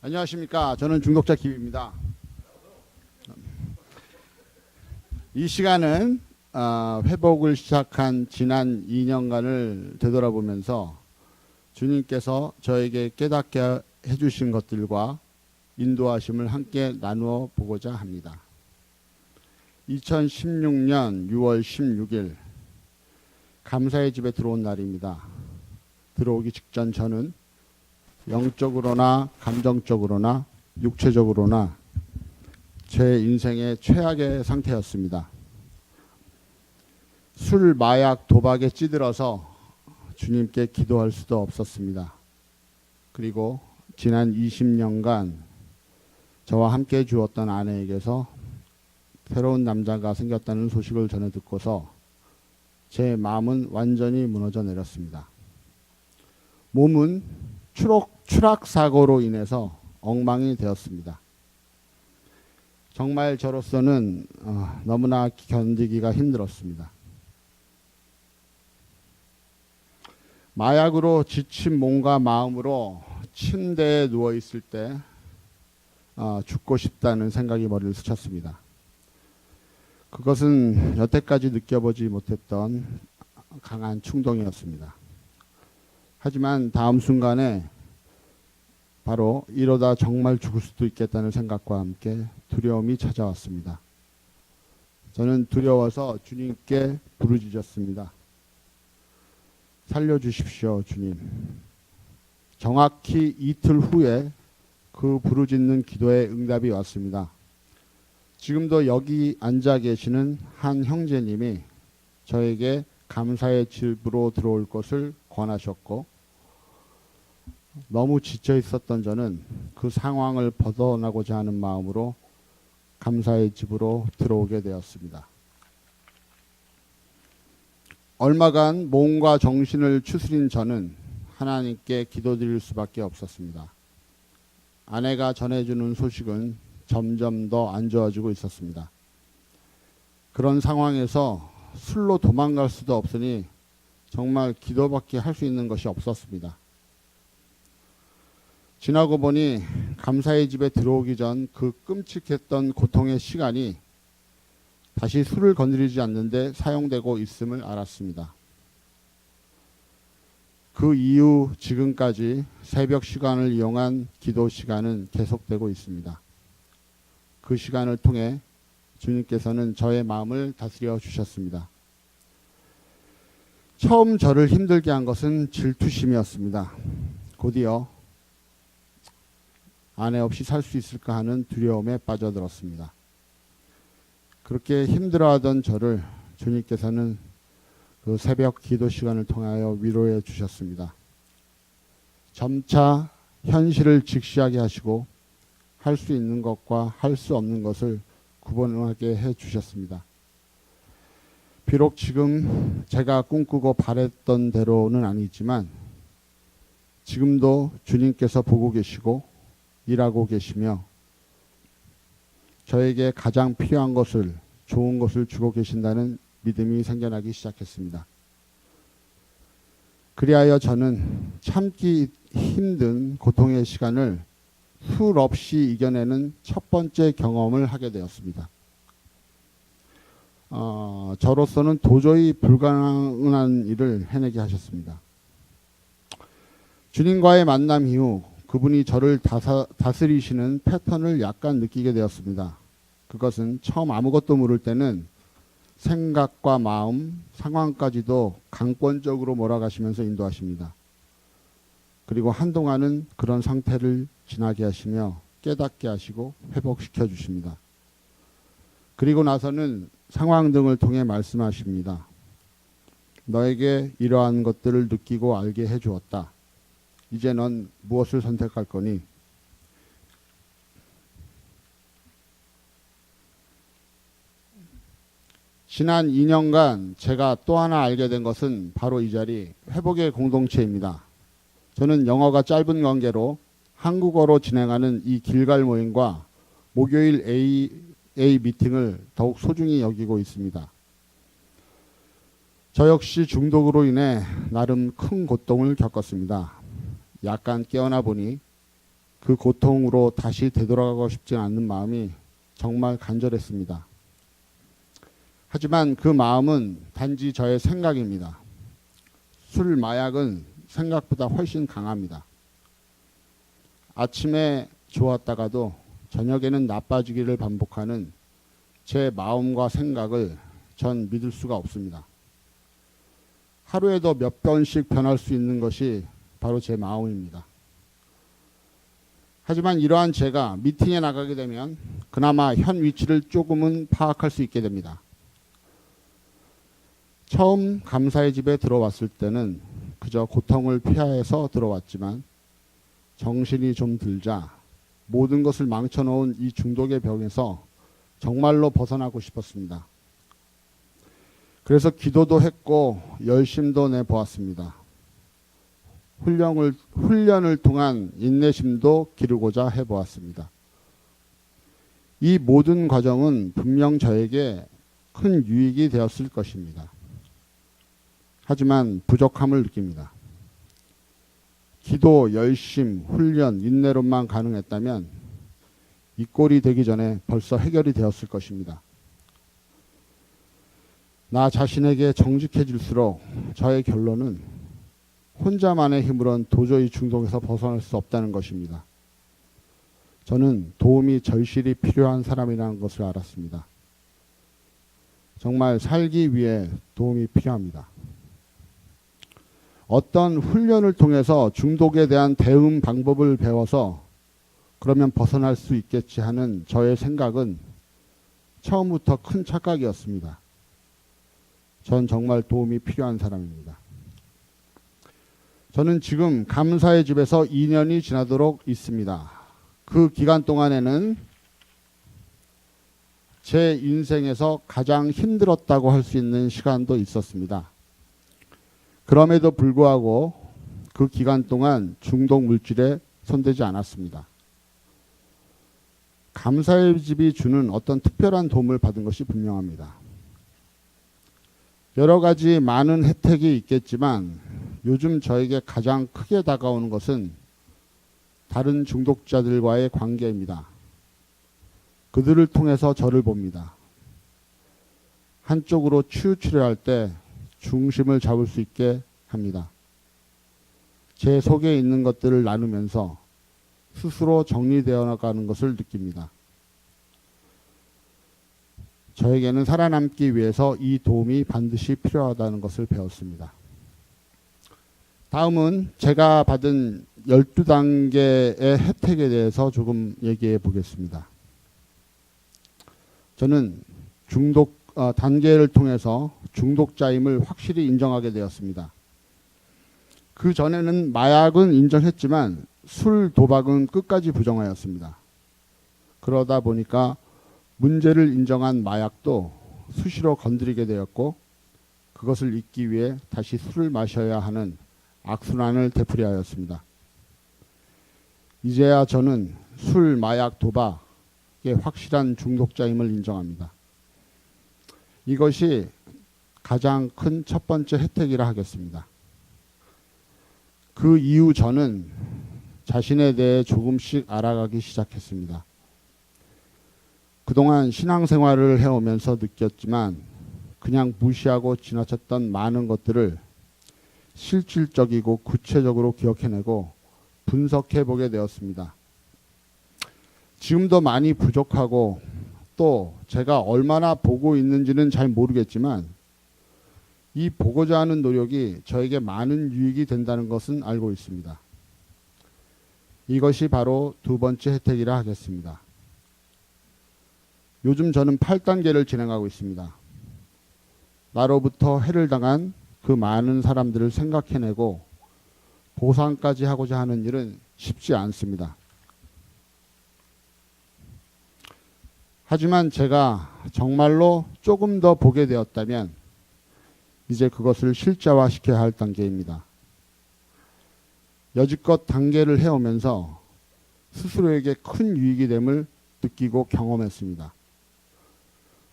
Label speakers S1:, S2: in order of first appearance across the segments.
S1: 안녕하십니까. 저는 중독자 김입니다. 이 시간은 회복을 시작한 지난 2년간을 되돌아보면서 주님께서 저에게 깨닫게 해주신 것들과 인도하심을 함께 나누어 보고자 합니다. 2016년 6월 16일 감사의 집에 들어온 날입니다. 들어오기 직전 저는 영적으로나 감정적으로나 육체적으로나 제 인생의 최악의 상태였습니다. 술, 마약, 도박에 찌들어서 주님께 기도할 수도 없었습니다. 그리고 지난 20년간 저와 함께 주었던 아내에게서 새로운 남자가 생겼다는 소식을 전해 듣고서 제 마음은 완전히 무너져 내렸습니다. 몸은 추락사고로 인해서 엉망이 되었습니다. 정말 저로서는 너무나 견디기가 힘들었습니다. 마약으로 지친 몸과 마음으로 침대에 누워 있을 때 죽고 싶다는 생각이 머리를 스쳤습니다. 그것은 여태까지 느껴보지 못했던 강한 충동이었습니다. 하지만 다음 순간에 바로 이러다 정말 죽을 수도 있겠다는 생각과 함께 두려움이 찾아왔습니다. 저는 두려워서 주님께 부르짖었습니다. 살려주십시오, 주님. 정확히 이틀 후에 그 부르짖는 기도의 응답이 왔습니다. 지금도 여기 앉아 계시는 한 형제님이 저에게 감사의 집으로 들어올 것을 권하셨고, 너무 지쳐 있었던 저는 그 상황을 벗어나고자 하는 마음으로 감사의 집으로 들어오게 되었습니다. 얼마간 몸과 정신을 추스린 저는 하나님께 기도드릴 수밖에 없었습니다. 아내가 전해주는 소식은 점점 더 안 좋아지고 있었습니다. 그런 상황에서 술로 도망갈 수도 없으니 정말 기도밖에 할 수 있는 것이 없었습니다. 지나고 보니 감사의 집에 들어오기 전 그 끔찍했던 고통의 시간이 다시 술을 건드리지 않는데 사용되고 있음을 알았습니다. 그 이후 지금까지 새벽 시간을 이용한 기도 시간은 계속되고 있습니다. 그 시간을 통해 주님께서는 저의 마음을 다스려 주셨습니다. 처음 저를 힘들게 한 것은 질투심이었습니다. 곧이어 아내 없이 살 수 있을까 하는 두려움에 빠져들었습니다. 그렇게 힘들어하던 저를 주님께서는 그 새벽 기도 시간을 통하여 위로해 주셨습니다. 점차 현실을 직시하게 하시고 할 수 있는 것과 할 수 없는 것을 구분하게 해 주셨습니다. 비록 지금 제가 꿈꾸고 바랬던 대로는 아니지만 지금도 주님께서 보고 계시고 일하고 계시며 저에게 가장 필요한 것을, 좋은 것을 주고 계신다는 믿음이 생겨나기 시작했습니다. 그리하여 저는 참기 힘든 고통의 시간을 술 없이 이겨내는 첫 번째 경험을 하게 되었습니다. 저로서는 도저히 불가능한 일을 해내게 하셨습니다. 주님과의 만남 이후 그분이 저를 다스리시는 패턴을 약간 느끼게 되었습니다. 그것은 처음 아무것도 모를 때는 생각과 마음, 상황까지도 강권적으로 몰아가시면서 인도하십니다. 그리고 한동안은 그런 상태를 지나게 하시며 깨닫게 하시고 회복시켜 주십니다. 그리고 나서는 상황 등을 통해 말씀하십니다. 너에게 이러한 것들을 느끼고 알게 해주었다. 이제 넌 무엇을 선택할 거니? 지난 2년간 제가 또 하나 알게 된 것은 바로 이 자리 회복의 공동체입니다. 저는 영어가 짧은 관계로 한국어로 진행하는 이 길갈 모임과 목요일 AA 미팅을 더욱 소중히 여기고 있습니다. 저 역시 중독으로 인해 나름 큰 고통을 겪었습니다. 약간 깨어나 보니 그 고통으로 다시 되돌아가고 싶지 않는 마음이 정말 간절했습니다. 하지만 그 마음은 단지 저의 생각입니다. 술, 마약은 생각보다 훨씬 강합니다. 아침에 좋았다가도 저녁에는 나빠지기를 반복하는 제 마음과 생각을 전 믿을 수가 없습니다. 하루에도 몇 번씩 변할 수 있는 것이 바로 제 마음입니다. 하지만 이러한 제가 미팅에 나가게 되면 그나마 현 위치를 조금은 파악할 수 있게 됩니다. 처음 감사의 집에 들어왔을 때는 그저 고통을 피해서 들어왔지만 정신이 좀 들자 모든 것을 망쳐놓은 이 중독의 병에서 정말로 벗어나고 싶었습니다. 그래서 기도도 했고 열심도 내보았습니다. 훈련을 통한 인내심도 기르고자 해보았습니다. 이 모든 과정은 분명 저에게 큰 유익이 되었을 것입니다. 하지만 부족함을 느낍니다. 기도, 열심, 훈련, 인내로만 가능했다면 이 꼴이 되기 전에 벌써 해결이 되었을 것입니다. 나 자신에게 정직해질수록 저의 결론은 혼자만의 힘으로는 도저히 중독에서 벗어날 수 없다는 것입니다. 저는 도움이 절실히 필요한 사람이라는 것을 알았습니다. 정말 살기 위해 도움이 필요합니다. 어떤 훈련을 통해서 중독에 대한 대응 방법을 배워서 그러면 벗어날 수 있겠지 하는 저의 생각은 처음부터 큰 착각이었습니다. 전 정말 도움이 필요한 사람입니다. 저는 지금 감사의 집에서 2년이 지나도록 있습니다. 그 기간 동안에는 제 인생에서 가장 힘들었다고 할 수 있는 시간도 있었습니다. 그럼에도 불구하고 그 기간 동안 중독 물질에 손대지 않았습니다. 감사의 집이 주는 어떤 특별한 도움을 받은 것이 분명합니다. 여러 가지 많은 혜택이 있겠지만 요즘 저에게 가장 크게 다가오는 것은 다른 중독자들과의 관계입니다. 그들을 통해서 저를 봅니다. 한쪽으로 치우치려 할 때 중심을 잡을 수 있게 합니다. 제 속에 있는 것들을 나누면서 스스로 정리되어 나가는 것을 느낍니다. 저에게는 살아남기 위해서 이 도움이 반드시 필요하다는 것을 배웠습니다. 다음은 제가 받은 12단계의 혜택에 대해서 조금 얘기해 보겠습니다. 저는 단계를 통해서 중독자임을 확실히 인정하게 되었습니다. 그 전에는 마약은 인정했지만 술, 도박은 끝까지 부정하였습니다. 그러다 보니까 문제를 인정한 마약도 수시로 건드리게 되었고 그것을 잊기 위해 다시 술을 마셔야 하는 악순환을 되풀이하였습니다. 이제야 저는 술, 마약, 도박의 확실한 중독자임을 인정합니다. 이것이 가장 큰 첫 번째 혜택이라 하겠습니다. 그 이후 저는 자신에 대해 조금씩 알아가기 시작했습니다. 그동안 신앙생활을 해오면서 느꼈지만 그냥 무시하고 지나쳤던 많은 것들을 실질적이고 구체적으로 기억해내고 분석해보게 되었습니다. 지금도 많이 부족하고 또 제가 얼마나 보고 있는지는 잘 모르겠지만 이 보고자 하는 노력이 저에게 많은 유익이 된다는 것은 알고 있습니다. 이것이 바로 두 번째 혜택이라 하겠습니다. 요즘 저는 8단계를 진행하고 있습니다. 나로부터 해를 당한 그 많은 사람들을 생각해내고 보상까지 하고자 하는 일은 쉽지 않습니다. 하지만 제가 정말로 조금 더 보게 되었다면 이제 그것을 실제화시켜야 할 단계입니다. 여지껏 단계를 해오면서 스스로에게 큰 유익이 됨을 느끼고 경험했습니다.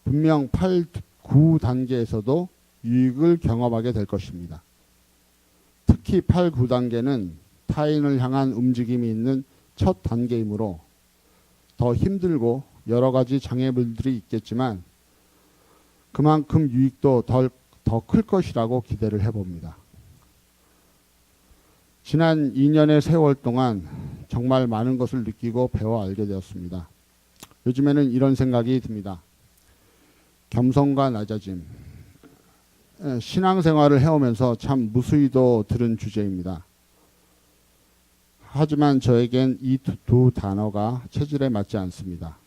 S1: 분명 8, 9단계에서도 유익을 경험하게 될 것입니다. 특히 8, 9단계는 타인을 향한 움직임이 있는 첫 단계이므로 더 힘들고 여러 가지 장애물들이 있겠지만 그만큼 유익도 더 클 것이라고 기대를 해봅니다. 지난 2년의 세월 동안 정말 많은 것을 느끼고 배워 알게 되었습니다. 요즘에는 이런 생각이 듭니다. 겸손과 낮아짐. 신앙생활을 해오면서 참 무수히도 들은 주제입니다. 하지만 저에겐 이 두 단어가 체질에 맞지 않습니다.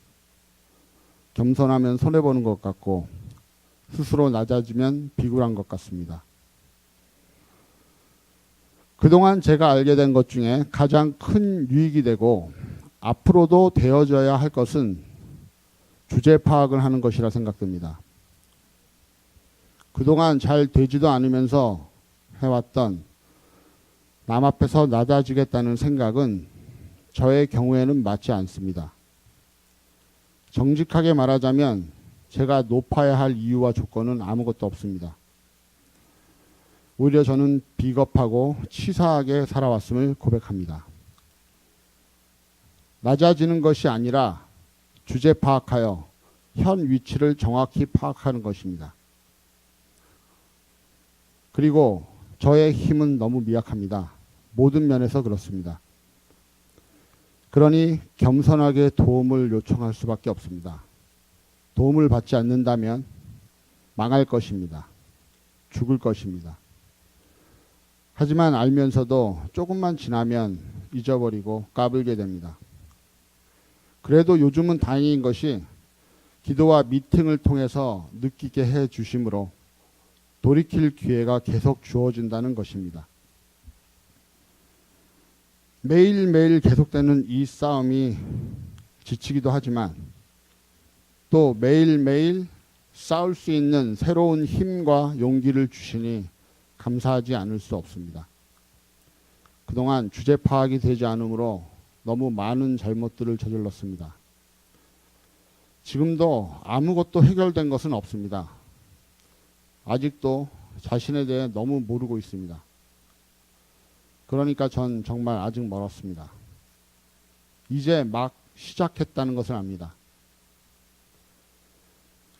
S1: 겸손하면 손해보는 것 같고 스스로 낮아지면 비굴한 것 같습니다. 그동안 제가 알게 된 것 중에 가장 큰 유익이 되고 앞으로도 되어져야 할 것은 주제 파악을 하는 것이라 생각됩니다. 그동안 잘 되지도 않으면서 해왔던 남 앞에서 낮아지겠다는 생각은 저의 경우에는 맞지 않습니다. 정직하게 말하자면 제가 높아야 할 이유와 조건은 아무것도 없습니다. 오히려 저는 비겁하고 치사하게 살아왔음을 고백합니다. 낮아지는 것이 아니라 주제 파악하여 현 위치를 정확히 파악하는 것입니다. 그리고 저의 힘은 너무 미약합니다. 모든 면에서 그렇습니다. 그러니 겸손하게 도움을 요청할 수밖에 없습니다. 도움을 받지 않는다면 망할 것입니다. 죽을 것입니다. 하지만 알면서도 조금만 지나면 잊어버리고 까불게 됩니다. 그래도 요즘은 다행인 것이 기도와 미팅을 통해서 느끼게 해 주심으로 돌이킬 기회가 계속 주어진다는 것입니다. 매일매일 계속되는 이 싸움이 지치기도 하지만 또 매일매일 싸울 수 있는 새로운 힘과 용기를 주시니 감사하지 않을 수 없습니다. 그동안 주제 파악이 되지 않으므로 너무 많은 잘못들을 저질렀습니다. 지금도 아무것도 해결된 것은 없습니다. 아직도 자신에 대해 너무 모르고 있습니다. 그러니까 전 정말 아직 멀었습니다. 이제 막 시작했다는 것을 압니다.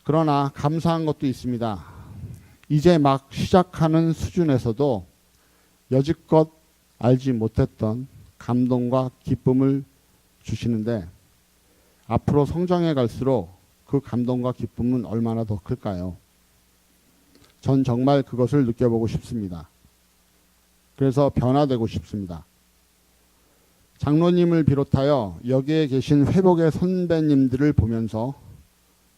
S1: 그러나 감사한 것도 있습니다. 이제 막 시작하는 수준에서도 여지껏 알지 못했던 감동과 기쁨을 주시는데 앞으로 성장해 갈수록 그 감동과 기쁨은 얼마나 더 클까요? 전 정말 그것을 느껴보고 싶습니다. 그래서 변화되고 싶습니다. 장로님을 비롯하여 여기에 계신 회복의 선배님들을 보면서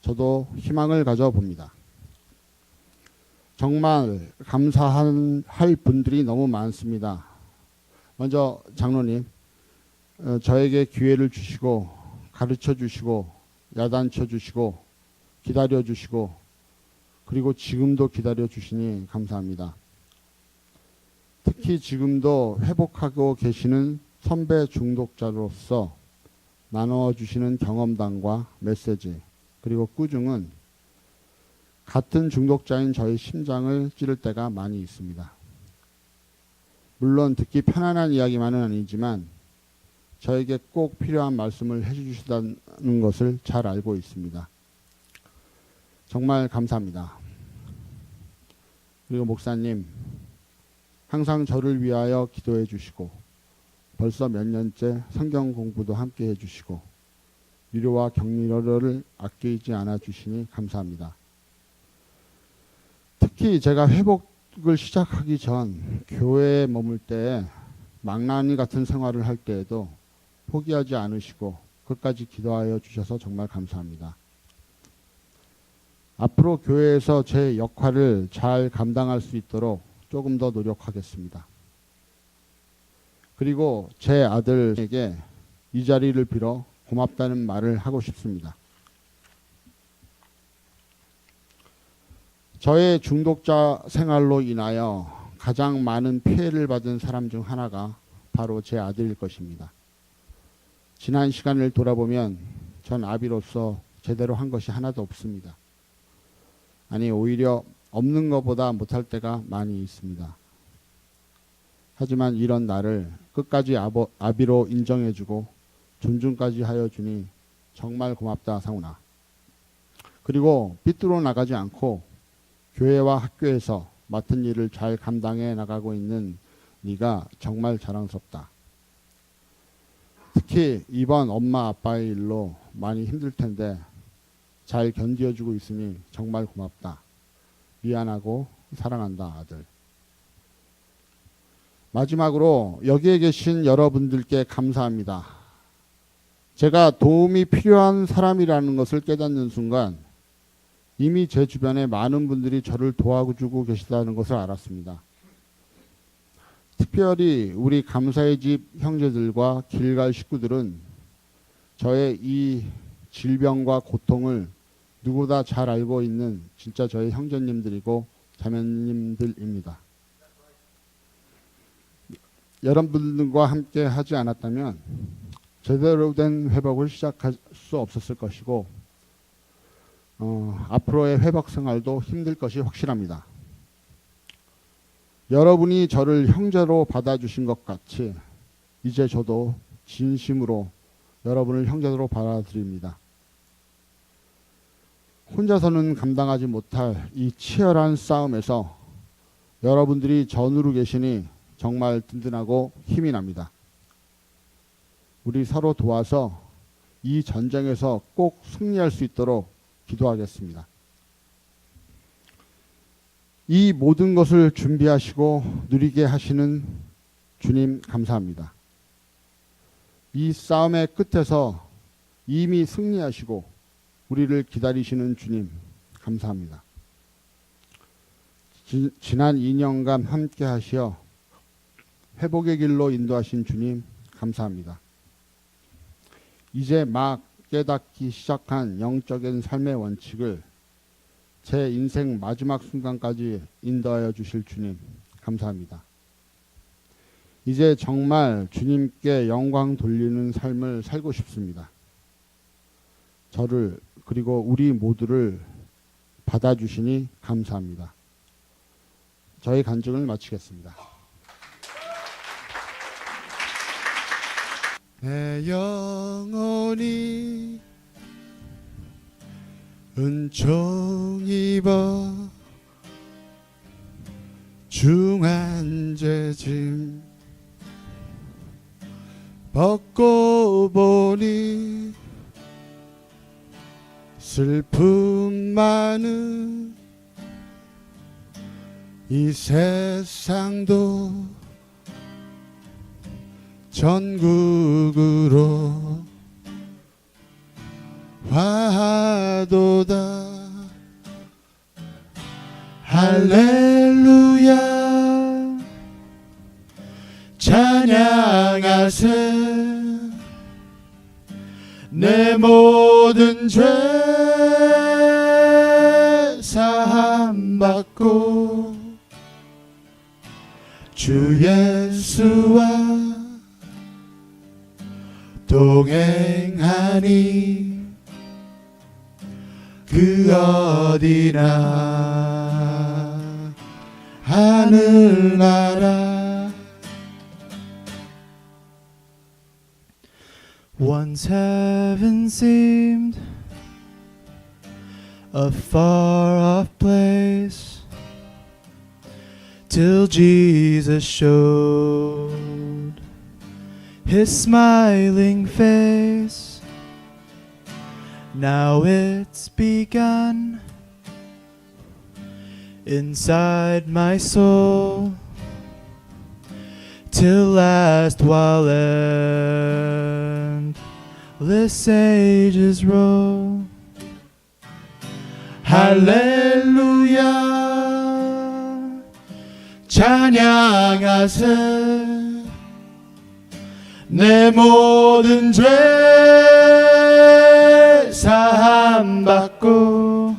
S1: 저도 희망을 가져봅니다. 정말 감사할 분들이 너무 많습니다. 먼저 장로님, 저에게 기회를 주시고 가르쳐 주시고 야단쳐 주시고 기다려 주시고 그리고 지금도 기다려 주시니 감사합니다. 특히 지금도 회복하고 계시는 선배 중독자로서 나누어 주시는 경험담과 메시지 그리고 꾸중은 같은 중독자인 저의 심장을 찌를 때가 많이 있습니다. 물론 듣기 편안한 이야기만은 아니지만 저에게 꼭 필요한 말씀을 해주시다는 것을 잘 알고 있습니다. 정말 감사합니다. 그리고 목사님, 항상 저를 위하여 기도해 주시고 벌써 몇 년째 성경 공부도 함께 해주시고 위로와 격려를 아끼지 않아 주시니 감사합니다. 특히 제가 회복을 시작하기 전 교회에 머물 때 망나니 같은 생활을 할 때에도 포기하지 않으시고 끝까지 기도하여 주셔서 정말 감사합니다. 앞으로 교회에서 제 역할을 잘 감당할 수 있도록 조금 더 노력하겠습니다. 그리고 제 아들에게 이 자리를 빌어 고맙다는 말을 하고 싶습니다. 저의 중독자 생활로 인하여 가장 많은 피해를 받은 사람 중 하나가 바로 제 아들일 것입니다. 지난 시간을 돌아보면 전 아비로서 제대로 한 것이 하나도 없습니다. 아니 오히려 없는 것보다 못할 때가 많이 있습니다. 하지만 이런 나를 끝까지 아비로 인정해주고 존중까지 하여 주니 정말 고맙다 상훈아. 그리고 삐뚤어 나가지 않고 교회와 학교에서 맡은 일을 잘 감당해 나가고 있는 네가 정말 자랑스럽다. 특히 이번 엄마 아빠의 일로 많이 힘들 텐데 잘 견뎌주고 있으니 정말 고맙다. 미안하고 사랑한다 아들. 마지막으로 여기에 계신 여러분들께 감사합니다. 제가 도움이 필요한 사람이라는 것을 깨닫는 순간 이미 제 주변에 많은 분들이 저를 도와주고 계시다는 것을 알았습니다. 특별히 우리 감사의 집 형제들과 길갈 식구들은 저의 이 질병과 고통을 누구보다 잘 알고 있는 진짜 저의 형제님들이고 자매님들입니다. 여러분들과 함께 하지 않았다면 제대로 된 회복을 시작할 수 없었을 것이고 앞으로의 회복 생활도 힘들 것이 확실합니다. 여러분이 저를 형제로 받아주신 것 같이 이제 저도 진심으로 여러분을 형제로 받아들입니다. 혼자서는 감당하지 못할 이 치열한 싸움에서 여러분들이 전우로 계시니 정말 든든하고 힘이 납니다. 우리 서로 도와서 이 전쟁에서 꼭 승리할 수 있도록 기도하겠습니다. 이 모든 것을 준비하시고 누리게 하시는 주님 감사합니다. 이 싸움의 끝에서 이미 승리하시고 우리를 기다리시는 주님 감사합니다. 지난 2년간 함께 하시어 회복의 길로 인도하신 주님 감사합니다. 이제 막 깨닫기 시작한 영적인 삶의 원칙을 제 인생 마지막 순간까지 인도하여 주실 주님 감사합니다. 이제 정말 주님께 영광 돌리는 삶을 살고 싶습니다. 저를 그리고 우리 모두를 받아주시니 감사합니다. 저희 간증을 마치겠습니다. 내 영혼이 은총 입어 중한 죄짐 벗고 보니 슬픔 많은 이 세상도 전국으로 화도다. 할렐루야 찬양하세. 내 모든 죄 사함 받고 주 예수와 동행하니 그 어디나 하늘나라.
S2: Once heaven seemed a far-off place, till Jesus showed His smiling face. Now it's begun inside my soul, till last while endless ages roll.
S1: 할렐루야 찬양하세. 내 모든 죄 사함 받고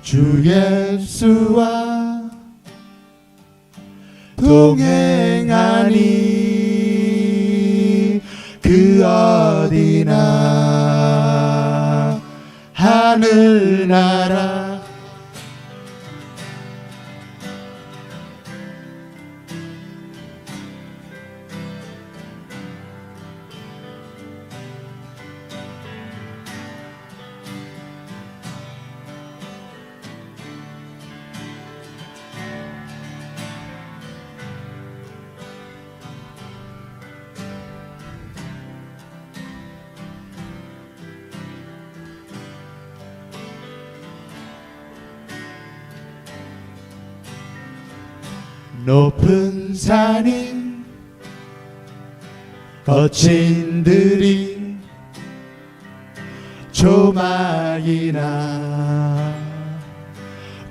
S1: 주 예수와 동행하니 그 어디나 하늘나라.
S2: 높은 산이 거친 들이 조막이나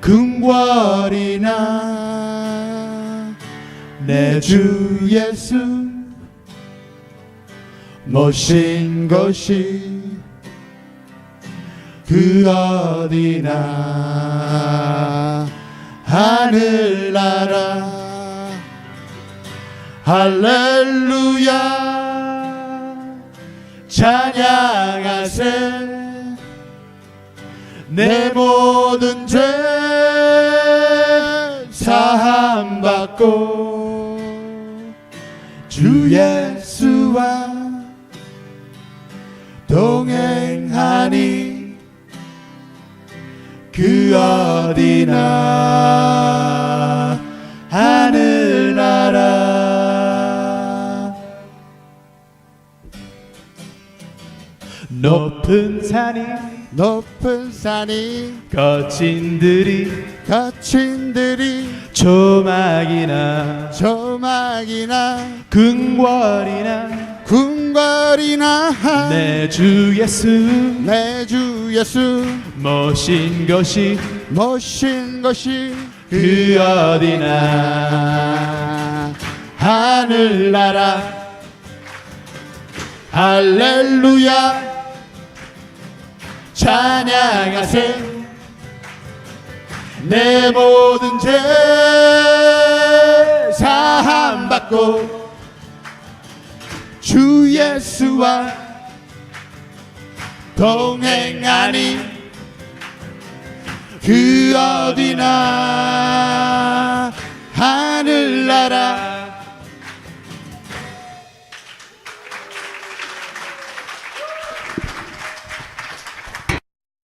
S2: 궁궐이나 내 주 예수 모신 것이 그 어디나 하늘나라 할렐루야 찬양하세 내 모든 죄 사함받고 주 예수와 동행하니 그 어디나 하늘나라 높은 산이
S1: 높은 산이
S2: 거친 들이 조막이나 궁궐이나 내 주 예수 모신 것이 그 어디나 하늘나라 할렐루야 찬양하세 내 모든 죄 사함받고 주 예수와 동행하니 그 어디나 하늘나라